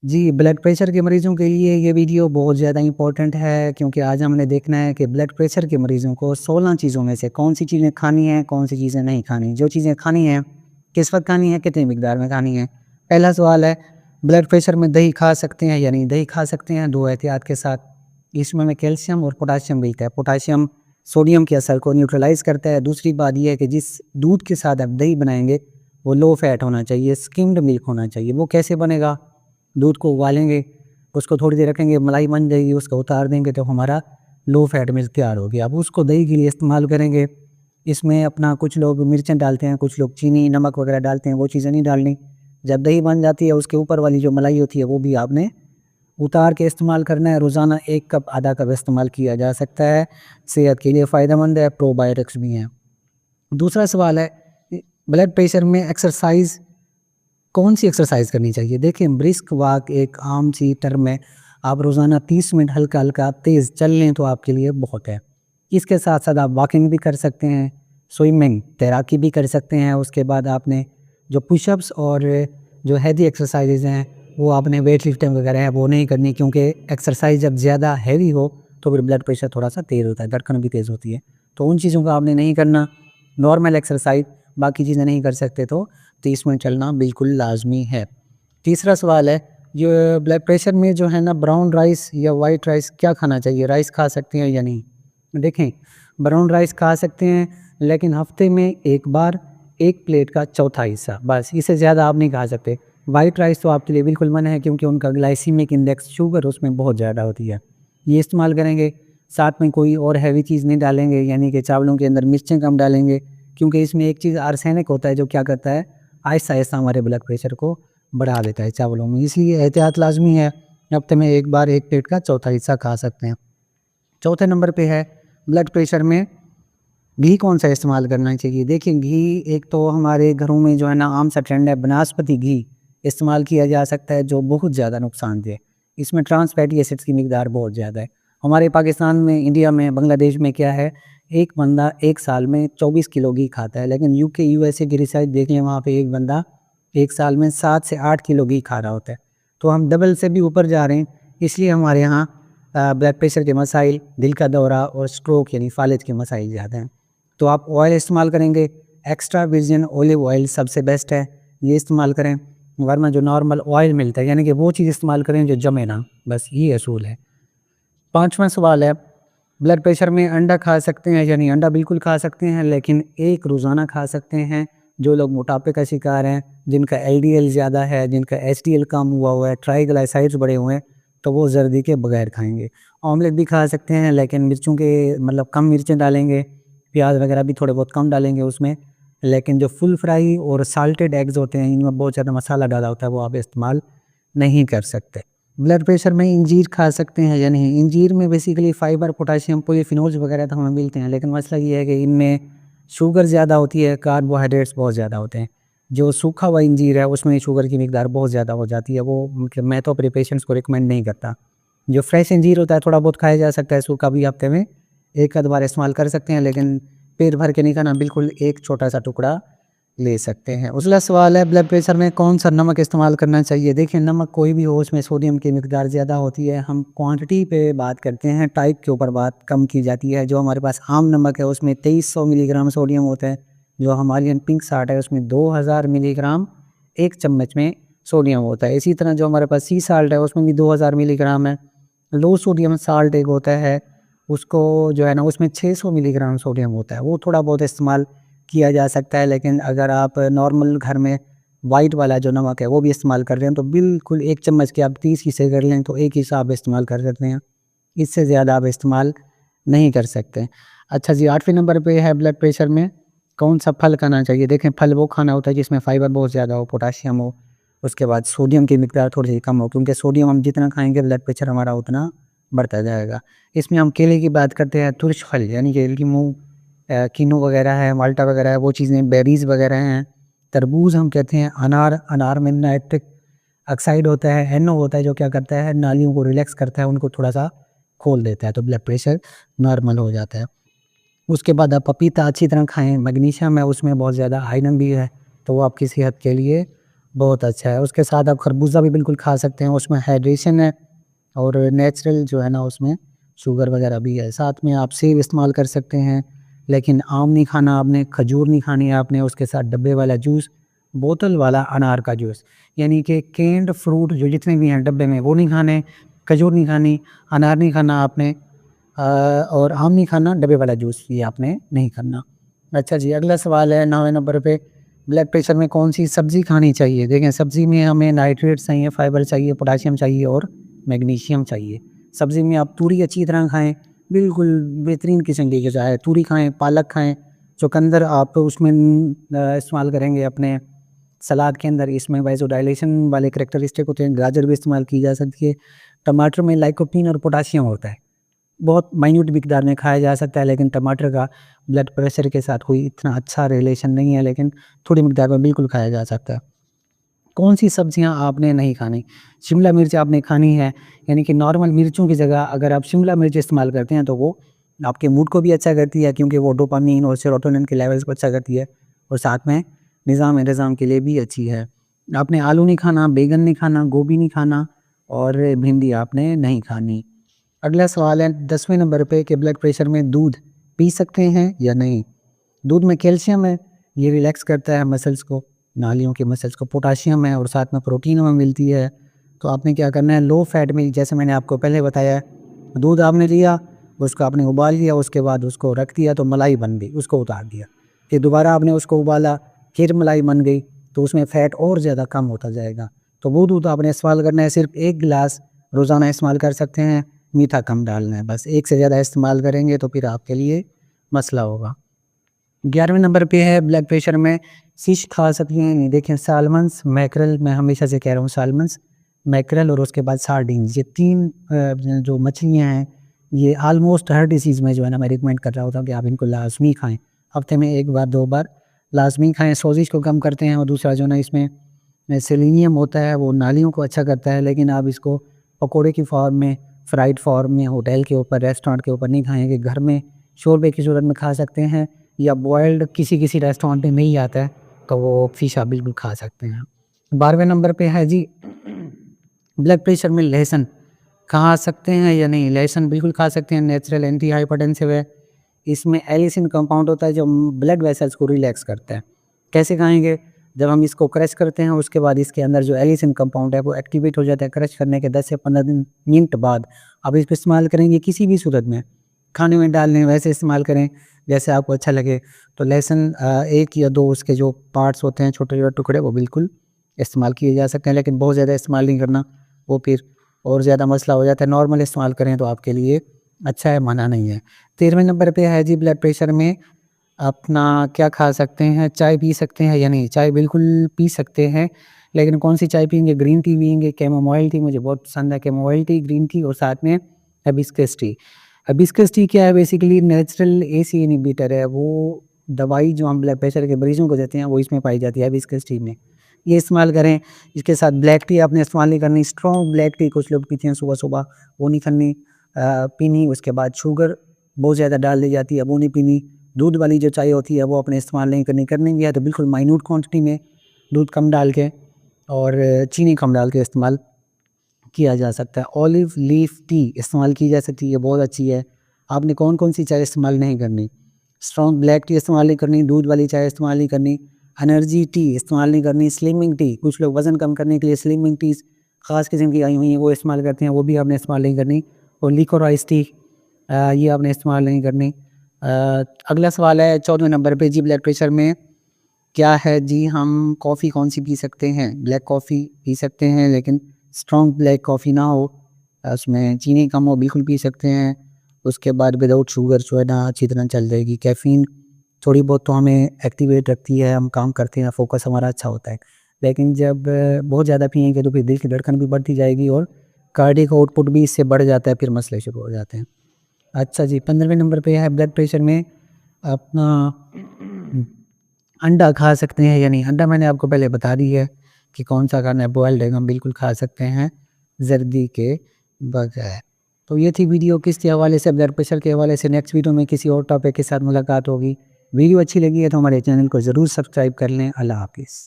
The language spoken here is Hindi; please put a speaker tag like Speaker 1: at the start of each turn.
Speaker 1: जी, ब्लड प्रेशर के मरीज़ों के लिए ये वीडियो बहुत ज़्यादा इम्पोर्टेंट है क्योंकि आज हमने देखना है कि ब्लड प्रेशर के मरीज़ों को 16 चीज़ों में से कौन-सी चीज़ें खानी हैं, कौन-सी चीज़ें नहीं खानी। जो चीज़ें खानी हैं, किस वक़्त खानी है, कितनी मिकदार में खानी है। पहला सवाल है, ब्लड प्रेशर में दही खा सकते हैं या नहीं? दही खा सकते हैं 2 एहतियात के साथ। इसमें कैल्शियम और पोटाशियम मिलता है। पोटाशियम सोडियम के असर को न्यूट्रलाइज़ करता है। दूसरी बात ये है कि जिस दूध के साथ आप दही बनाएँगे, वो लो फैट होना चाहिए, स्किम्ड मिल्क होना चाहिए। वो कैसे बनेगा? दूध को उबालेंगे, उसको थोड़ी देर रखेंगे, मलाई बन जाएगी, उसको उतार देंगे तो हमारा लो फैट मिल्क तैयार हो गया। अब उसको दही के लिए इस्तेमाल करेंगे। इसमें अपना कुछ लोग मिर्चें डालते हैं, कुछ लोग चीनी, नमक वगैरह डालते हैं, वो चीज़ें नहीं डालनी। जब दही बन जाती है, उसके ऊपर वाली जो मलाई होती है, वो भी आपने उतार के इस्तेमाल करना है। रोज़ाना 1 कप, आधा कप इस्तेमाल किया जा सकता है। सेहत के लिए फ़ायदेमंद है, प्रोबायोटिक्स भी हैं। दूसरा सवाल है, ब्लड प्रेशर में एक्सरसाइज़ कौन-सी एक्सरसाइज़ करनी चाहिए? देखिए, ब्रिस्क वॉक एक आम सी टर्म है। आप रोज़ाना 30 मिनट हल्का-हल्का तेज़ चल लें तो आपके लिए बहुत है। इसके साथ-साथ आप वॉकिंग भी कर सकते हैं, स्विमिंग, तैराकी भी कर सकते हैं। उसके बाद आपने जो पुशअप्स और जो हेवी एक्सरसाइज़ेज़ हैं, वो आपने वेट लिफ्टिंग वगैरह है, वो नहीं करनी क्योंकि एक्सरसाइज़ जब ज़्यादा हेवी हो, तो फिर ब्लड प्रेशर थोड़ा-सा तेज़ होता है, धड़कन भी तेज़ होती है। तो उन चीज़ों को आपने नहीं करना। नॉर्मल एक्सरसाइज़, बाकी चीज़ें नहीं कर सकते तो 30 मिनट चलना बिल्कुल लाज़मी है। तीसरा सवाल है, ये ब्लड प्रेशर में जो है ना, ब्राउन राइस या वाइट राइस क्या खाना चाहिए? राइस खा सकते हैं या नहीं? देखें, ब्राउन राइस खा सकते हैं, लेकिन हफ़्ते में 1 बार 1 प्लेट का चौथा हिस्सा, बस इससे ज़्यादा आप नहीं खा सकते। वाइट राइस तो आपके लिए बिल्कुल मना है क्योंकि उनका ग्लाइसेमिक इंडेक्स, शुगर उसमें बहुत ज़्यादा होती है। ये इस्तेमाल करेंगे, साथ में कोई और हैवी चीज़ नहीं डालेंगे, यानी कि चावलों के अंदर मिर्चें कम डालेंगे क्योंकि इसमें एक चीज़ आर्सेनिक होता है जो क्या करता है, आहिस्ता-आहिस्ता हमारे ब्लड प्रेशर को बढ़ा देता है चावलों में। इसलिए एहतियात लाज़मी है। हफ्ते में 1 बार 1 प्लेट का चौथा हिस्सा खा सकते हैं। चौथे नंबर पे है, ब्लड प्रेशर में घी कौन-सा इस्तेमाल करना चाहिए? देखिए, घी एक तो हमारे घरों में जो है ना, आम सा ट्रेंड है, बनस्पति घी इस्तेमाल किया जा सकता है जो बहुत ज़्यादा नुकसानदेह है। इसमें ट्रांस फैटी एसिड्स की मिकदार बहुत ज़्यादा है। हमारे पाकिस्तान में, इंडिया में, बांग्लादेश में क्या है, एक बंदा 1 साल में 24 किलो घी खाता है, लेकिन यूके, यूएसए की रिसर्च देखें, वहाँ पे एक बंदा 1 साल में 7 से 8 किलो घी खा रहा होता है। तो हम डबल से भी ऊपर जा रहे हैं, इसलिए हमारे यहाँ ब्लड प्रेशर के मसाइल, दिल का दौरा और स्ट्रोक यानी फ़ालिज के मसाइल ज़्यादा हैं। तो आप ऑयल इस्तेमाल करेंगे, एक्स्ट्रा वर्जिन ऑलिव ऑयल सबसे बेस्ट है, ये इस्तेमाल करें। वरना जो नॉर्मल ऑयल मिलता है, यानी कि वो चीज़ इस्तेमाल करें जो जमे ना, बस ये असूल है। 5वां सवाल है, ब्लड प्रेशर में अंडा खा सकते हैं या नहीं? अंडा बिल्कुल खा सकते हैं, लेकिन 1 रोज़ाना खा सकते हैं। जो लोग मोटापे का शिकार हैं, जिनका एलडीएल ज़्यादा है, जिनका एचडीएल कम हुआ है, ट्राइग्लिसराइड्स बढ़े हुए हैं, तो वो ज़र्दी के बगैर खाएँगे। ऑमलेट भी खा सकते हैं, लेकिन मिर्चों के मतलब कम मिर्चें डालेंगे, प्याज वगैरह भी थोड़े बहुत कम डालेंगे उसमें। लेकिन जो फुल फ्राई और साल्टेड एग्स होते हैं, इनमें बहुत ज़्यादा मसाला डाला होता है, वो आप इस्तेमाल नहीं कर सकते। ब्लड प्रेशर में इंजीर खा सकते हैं या नहीं? इंजीर में बेसिकली फाइबर, पोटेशियम, पॉलीफिनोल्स वगैरह तो हमें मिलते हैं, लेकिन मसला ये है कि इनमें शुगर ज़्यादा होती है, कार्बोहाइड्रेट्स बहुत ज़्यादा होते हैं। जो सूखा हुआ इंजीर है, उसमें शुगर की मिकदार बहुत ज़्यादा हो जाती है, वो मतलब मैं तो अपने पेशेंट्स को रिकमेंड नहीं करता। जो फ्रेश इंजीर होता है, थोड़ा बहुत खाया जा सकता है, सूखा भी हफ्ते में 1 आध बार इस्तेमाल कर सकते हैं, लेकिन पेट भर के नहीं खाना, बिल्कुल एक छोटा-सा टुकड़ा ले सकते हैं। अगला सवाल है, ब्लड प्रेशर में कौन-सा नमक इस्तेमाल करना चाहिए? देखिए, नमक कोई भी हो, उसमें सोडियम की मिकदार ज़्यादा होती है। हम क्वांटिटी पे बात करते हैं, टाइप के ऊपर बात कम की जाती है। जो हमारे पास आम नमक है, उसमें 2300 मिलीग्राम सोडियम होता है। जो हिमालयन पिंक साल्ट है, उसमें 2000 मिलीग्राम 1 चम्मच में सोडियम होता है। इसी तरह जो हमारे पास सी साल्ट है, उसमें भी 2000 मिलीग्राम है। लो सोडियम साल्ट एक होता है, उसको जो है ना, उसमें 600 मिलीग्राम सोडियम होता है। वो थोड़ा बहुत इस्तेमाल किया जा सकता है, लेकिन अगर आप नॉर्मल घर में वाइट वाला जो नमक है वो भी इस्तेमाल कर रहे हैं, तो बिल्कुल 1 चम्मच के आप 30 हिस्से कर लें तो 1 हिस्सा आप इस्तेमाल कर सकते हैं। इससे ज़्यादा आप इस्तेमाल नहीं कर सकते। अच्छा जी, 8वें नंबर पे है, ब्लड प्रेशर में कौन-सा फल खाना चाहिए? देखें, फल वो खाना होता है जिसमें फाइबर बहुत ज़्यादा हो, पोटेशियम हो, उसके बाद सोडियम की मिकदार थोड़ी-सी कम हो, क्योंकि सोडियम हम जितना खाएँगे ब्लड प्रेशर हमारा उतना बढ़ता जाएगा। इसमें हम केले की बात करते हैं, तुरश फल यानी कि लीमू, किन्नू वगैरह है, माल्टा वगैरह है, वो चीज़ें, बेरीज़ वगैरह हैं। तरबूज हम कहते हैं, अनार, अनार में नाइट्रिक ऑक्साइड होता है, NO होता है, जो क्या करता है, नालियों को रिलैक्स करता है, उनको थोड़ा-सा खोल देता है, तो ब्लड प्रेशर नॉर्मल हो जाता है। उसके बाद आप पपीता अच्छी तरह खाएँ, मैग्नीशियम है उसमें बहुत ज़्यादा, आयरन भी है, तो वो आपकी सेहत के लिए बहुत अच्छा है। उसके साथ आप खरबूज़ा भी बिल्कुल खा सकते हैं, उसमें हाइड्रेशन है और नेचुरल जो है ना उसमें शुगर वगैरह भी है। साथ में आप सेब इस्तेमाल कर सकते हैं, लेकिन आम नहीं खाना आपने, खजूर नहीं खानी है आपने, उसके साथ डब्बे वाला जूस, बोतल वाला अनार का जूस, यानी कि कैन्ड फ्रूट जो जितने भी हैं डब्बे में वो नहीं खाने, खजूर नहीं खानी, अनार नहीं खाना आपने और आम नहीं खाना, डब्बे वाला जूस ये आपने नहीं करना। अच्छा जी, अगला सवाल है 9वें नंबर पे, ब्लड प्रेशर में कौन-सी सब्ज़ी खानी चाहिए? देखें सब्ज़ी में हमें नाइट्रेट्स चाहिए, फाइबर चाहिए, पोटेशियम चाहिए और मैग्नीशियम चाहिए। सब्ज़ी में आप तूरी अच्छी तरह खाएँ, बिल्कुल बेहतरीन किस्म की ग़िज़ा है। तूरी खाएँ, पालक खाएँ, चुकंदर आप उसमें इस्तेमाल करेंगे अपने सलाद के अंदर, इसमें वाज़ोडाइलेशन वाले करैक्टरिस्टिक होते हैं। गाजर भी इस्तेमाल की जा सकती है। टमाटर में लाइकोपीन और पोटेशियम होता है। बहुत माइन्यूट मिकदार में खाया जा सकता है, लेकिन टमाटर का ब्लड प्रेशर के साथ कोई इतना अच्छा रिलेशन नहीं है, लेकिन थोड़ी मिकदार में बिल्कुल खाया जा सकता है। कौन-सी सब्जियाँ आपने नहीं खानी? शिमला मिर्च आपने खानी है, यानी कि नॉर्मल मिर्चों की जगह अगर आप शिमला मिर्च इस्तेमाल करते हैं तो वो आपके मूड को भी अच्छा करती है, क्योंकि वो डोपामाइन और सेरोटोनिन के लेवल्स को अच्छा करती है और साथ में निज़ाम-ए-निज़ाम के लिए भी अच्छी है। आपने आलू नहीं खाना, बैंगन नहीं खाना, गोभी नहीं खाना और भिंडी आपने नहीं खानी। अगला सवाल है 10वें नंबर पे कि ब्लड प्रेशर में दूध पी सकते हैं या नहीं? दूध में कैल्शियम है, ये रिलैक्स करता है मसल्स को, नालियों के मसल्स को, पोटेशियम है और साथ में प्रोटीन हमें मिलती है। तो आपने क्या करना है, लो फैट में, जैसे मैंने आपको पहले बताया, दूध आपने लिया, उसको आपने उबाल लिया, उसके बाद उसको रख दिया तो मलाई बन गई, उसको उतार दिया। फिर दोबारा आपने उसको उबाला, फिर मलाई बन गई, तो उसमें फ़ैट और ज़्यादा कम होता जाएगा। तो वो दूध आपने इस्तेमाल करना है, सिर्फ़ 1 गिलास रोज़ाना इस्तेमाल कर सकते हैं, मीठा कम डालना है बस। 1 से ज़्यादा इस्तेमाल करेंगे तो फिर आपके लिए मसला होगा। 11वें नंबर पे है ब्लड प्रेशर में फ़िश खा सकते हैं नहीं? देखिए साल्मन्स, मैकरल, मैं हमेशा से कह रहा हूँ साल्मन्स, मैकरल और उसके बाद सार्डिन्स, ये 3 जो मछलियाँ हैं, ये ऑलमोस्ट हर डिसीज़ में जो है ना मैं रिकमेंड कर रहा होता हूँ कि आप इनको लाज़मी खाएँ। हफ़्ते में 1 बार 2 बार लाज़मी खाएँ, सोज़िश को कम करते हैं और दूसरा जो है ना इसमें सेलेनियम होता है, वो नालियों को अच्छा करता है। लेकिन आप इसको पकोड़े की फ़ॉर्म में, फ्राइड फ़ॉर्म में, होटल के ऊपर, रेस्टोरेंट के ऊपर नहीं खाएँगे, घर में शोरबे की सूरत में खा सकते हैं, या बॉइल्ड किसी रेस्टोरेंट में नहीं आता है तो वो फ़िश आप बिल्कुल खा सकते हैं। 12वें नंबर पे है जी ब्लड प्रेशर में लहसुन खा सकते हैं या नहीं? लहसुन बिल्कुल खा सकते हैं, नेचुरल एंटी हाइपरटेंसिव है। इसमें एलिसिन कंपाउंड होता है जो ब्लड वेसल्स को रिलैक्स करता है। कैसे खाएँगे? जब हम इसको क्रश करते हैं उसके बाद इसके अंदर जो एलिसिन कंपाउंड है वो एक्टिवेट हो जाता है। क्रश करने के 10 से 15 मिनट बाद आप इसको इस्तेमाल करेंगे किसी भी सूरत में, खाने में डालने वैसे इस्तेमाल करें जैसे आपको अच्छा लगे। तो लहसुन 1 या 2 उसके जो पार्ट्स होते हैं, छोटे-छोटे टुकड़े, वो बिल्कुल इस्तेमाल किए जा सकते हैं, लेकिन बहुत ज़्यादा इस्तेमाल नहीं करना, वो फिर और ज़्यादा मसला हो जाता है। नॉर्मल इस्तेमाल करें तो आपके लिए अच्छा है, मना नहीं है। 13वें नंबर पे है जी ब्लड प्रेशर में अपना क्या खा सकते हैं, चाय पी सकते हैं या नहीं? चाय बिल्कुल पी सकते हैं, लेकिन कौन-सी चाय पिएँगे? ग्रीन टी पिएँगे, कैमोमाइल टी मुझे बहुत पसंद है, कैमोमाइल टी, ग्रीन टी और साथ में हिबिस्कस टी। हिबिस्कस टी क्या है? बेसिकली नेचुरल एसी इन्हिबिटर है, वो दवाई जो हम ब्लड प्रेशर के मरीज़ों को देते हैं वो इसमें पाई जाती है हिबिस्कस टी में। ये इस्तेमाल करें। इसके साथ ब्लैक टी आपने इस्तेमाल नहीं करनी, स्ट्रॉन्ग ब्लैक टी कुछ लोग पीते हैं सुबह-सुबह, वो नहीं करनी पीनी। उसके बाद शुगर बहुत ज़्यादा डाल दी जाती है, वो नहीं पीनी। दूध वाली जो चाय होती है वो आपने इस्तेमाल नहीं करनी, करनी भी है तो बिल्कुल माइन्यूट क्वांटिटी में दूध कम डाल के और चीनी कम डाल के इस्तेमाल किया जा सकता है। ऑलिव लीफ टी इस्तेमाल की जा सकती है, बहुत अच्छी है। आपने कौन-कौन सी चाय इस्तेमाल नहीं करनी? स्ट्रॉन्ग ब्लैक टी इस्तेमाल नहीं करनी, दूध वाली चाय इस्तेमाल नहीं करनी, एनर्जी टी इस्तेमाल नहीं करनी, स्लिमिंग टी, कुछ लोग वज़न कम करने के लिए स्लिमिंग टीज़ ख़ास किस्म की आई हुई हैं वो इस्तेमाल करते हैं, वो भी आपने इस्तेमाल नहीं करनी। और लिकोराइज़ टी ये आपने इस्तेमाल नहीं करनी। अगला सवाल है 14वें नंबर पे जी ब्लड प्रेशर में क्या है जी, हम कॉफ़ी कौन-सी पी सकते हैं? ब्लैक कॉफ़ी पी सकते हैं, लेकिन स्ट्रॉन्ग ब्लैक कॉफ़ी ना हो, उसमें चीनी कम हो, बिल्कुल पी सकते हैं। उसके बाद विदाउट शुगर जो है ना अच्छी तरह चल जाएगी। कैफ़ीन थोड़ी बहुत तो हमें एक्टिवेट रखती है, हम काम करते हैं, फ़ोकस हमारा अच्छा होता है। लेकिन जब बहुत ज़्यादा पिएँगे तो फिर दिल की धड़कन भी बढ़ती जाएगी और कार्डियक आउटपुट भी इससे बढ़ जाता है, फिर मसले शुरू हो जाते हैं। अच्छा जी, 15वें नंबर पे है ब्लड प्रेशर में अपना अंडा खा सकते हैं या नहीं? अंडा मैंने आपको पहले बता दी है कि कौन-सा खाना है, बॉइल्ड एग हम बिल्कुल खा सकते हैं, ज़र्दी के बगैर। तो ये थी वीडियो किसके हवाले से, ब्लड प्रेशर के हवाले से। नेक्स्ट वीडियो में किसी और टॉपिक के साथ मुलाकात होगी। वीडियो अच्छी लगी है तो हमारे चैनल को ज़रूर सब्सक्राइब कर लें। अल्लाह हाफ़िज़।